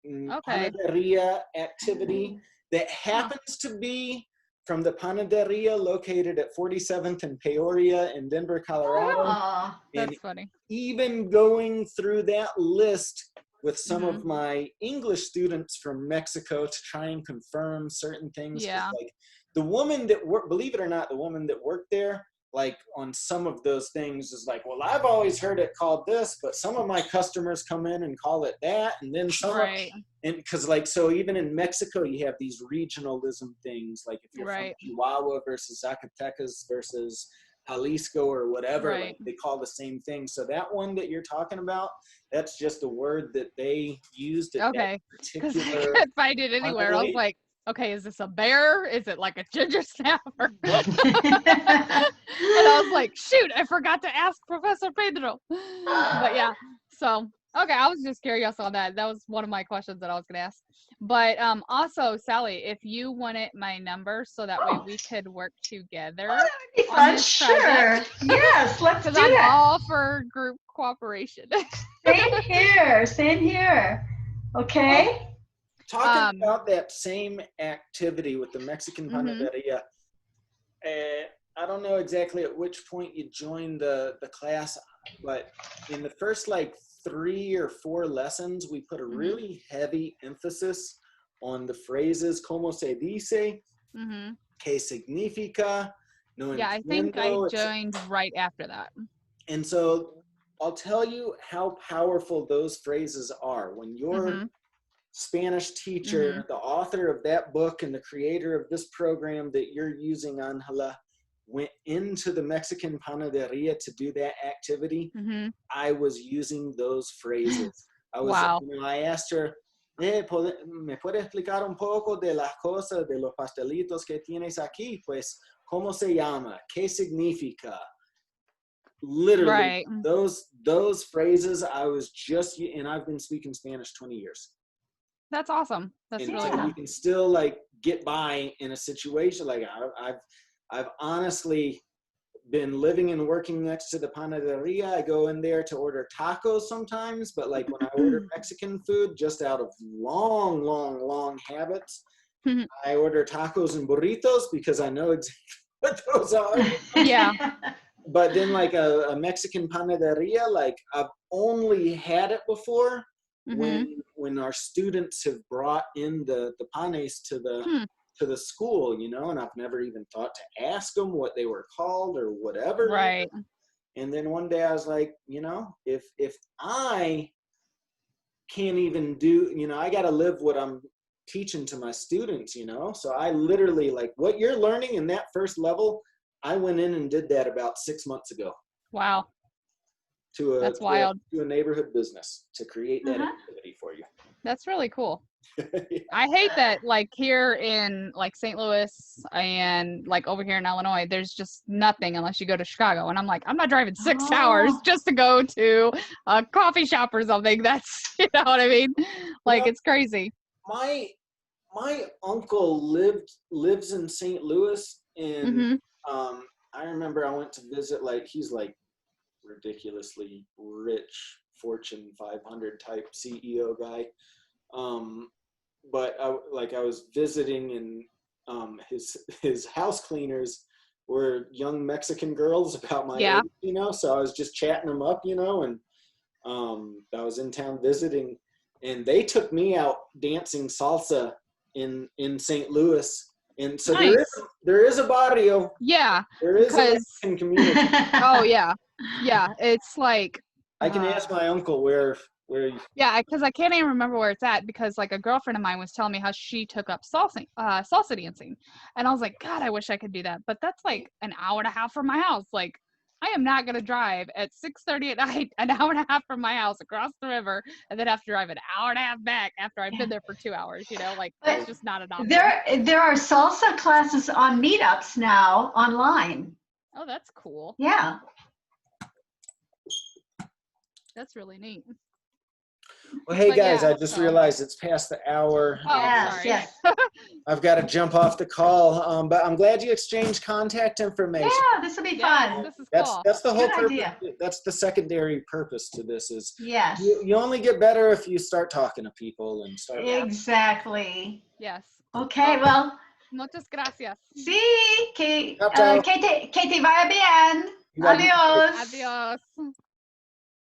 Okay. panaderia activity that Huh. happens to be from the panaderia located at 47th and Peoria in Denver, Colorado. Oh, And That's funny. even going through that list with some Mhm. of my English students from Mexico to try and confirm certain things. 'Cause, Yeah. like the woman that worked, believe it or not, the woman that worked there, like on some of those things is like, well, I've always heard it called this, but some of my customers come in and call it that. And then Right. and because like, so even in Mexico, you have these regionalism things, like if you're from Right. Chihuahua versus Zacatecas versus Jalisco or whatever, Right. like they call the same thing. So that one that you're talking about, that's just a word that they used at that Okay. Because I particular couldn't find it anywhere. I was holiday. like, okay, is this a bear? Is it like a ginger snapper? And I was like, shoot, I forgot to ask Professor Pedro. But yeah, so okay, I was just curious on that. That was one of my questions that I was gonna ask. But also, Sally, if you wanted my number so that way Oh, we could work together that'd be on fun. this Sure. project, Yes, let's because do I'm that. all for group cooperation. Same here. Same here. Um, Okay. talking about that same activity with the Mexican Mhm. panaderia, I don't know exactly at which point you joined the class, but in the first like 3 or 4 lessons, we put a Mhm. really heavy emphasis on the phrases "Cómo se dice," Mhm. "Qué significa," "No Yeah, I think I entiendo," joined right after that. and so I'll tell you how powerful those phrases are. When your Mhm. Spanish Mhm. teacher, the author of that book and the creator of this program that you're using, Angela, went into the Mexican panaderia to do that activity, Mhm. I was using those phrases. Wow. You know, I asked her, ¿Me puede explicar un poco de las cosas, de los pastelitos que tienes aquí? Pues, ¿cómo se llama? ¿Qué significa? Literally, Right. those phrases I was just, and I've been speaking Spanish 20 years. That's awesome. That's And really so Yeah. you cool. can still like get by in a situation like I've honestly been living and working next to the panaderia. I go in there to order tacos sometimes, but like when I order Mexican food, just out of long habits, I order tacos and burritos because I know exactly what those are. Yeah. But then like a Mexican panaderia, like I've only had it before Mhm. when our students have brought in the panes Hmm. to the school, you know, and I've never even thought to ask them what they were called or whatever. Right. And then one day I was like, you know, if I can't even do, you know, I got to live what I'm teaching to my students, you know. So I literally, like what you're learning in that first level, I went in and did that about 6 months ago Wow. to That's wild. a neighborhood business to create that Uh-huh. activity for you. That's really cool. I hate that like here in like St. Louis and like over here in Illinois, there's just nothing unless you go to Chicago. And I'm like, I'm not driving 6 hours Oh, just to go to a coffee shop or something. That's, you know what I mean? You Like know, it's crazy. my uncle lives in St. Louis, and Mm-hmm. I remember I went to visit. Like he's like ridiculously rich, Fortune 500 type CEO guy. But I was visiting, and his house cleaners were young Mexican girls about my Yeah. age, you know. So I was just chatting them up, you know, and I was in town visiting, and they took me out dancing salsa in St. Louis. And so Nice. there is a barrio. Yeah, There is a because Mexican community. oh yeah, it's like I can ask my uncle where yeah, because I can't even remember where it's at because like a girlfriend of mine was telling me how she took up salsa dancing, and I was like, God, I wish I could do that, but that's like an hour and a half from my house. Like, I am not gonna drive at 6:30 at night an hour and a half from my house across the river, and then have to drive an hour and a half back after I've been there for 2 hours. You know, like But it's just not an option. there are salsa classes on meetups now online. Oh, that's cool. Yeah. That's really neat. Well, hey But guys, yeah, I just so- realized it's past the hour. Oh, Yes, sorry. yes. I've got to jump off the call, but I'm glad you exchanged contact information. Yeah, this will be fun. This is cool. That's the whole Good purpose. idea. That's the secondary purpose to this is Yes. you only get better if you start talking to people and start. Exactly. Yes. Okay, well, Muchas gracias. sí, que Chao, chao. te vaya bien. Igualmente. Adiós. Adiós.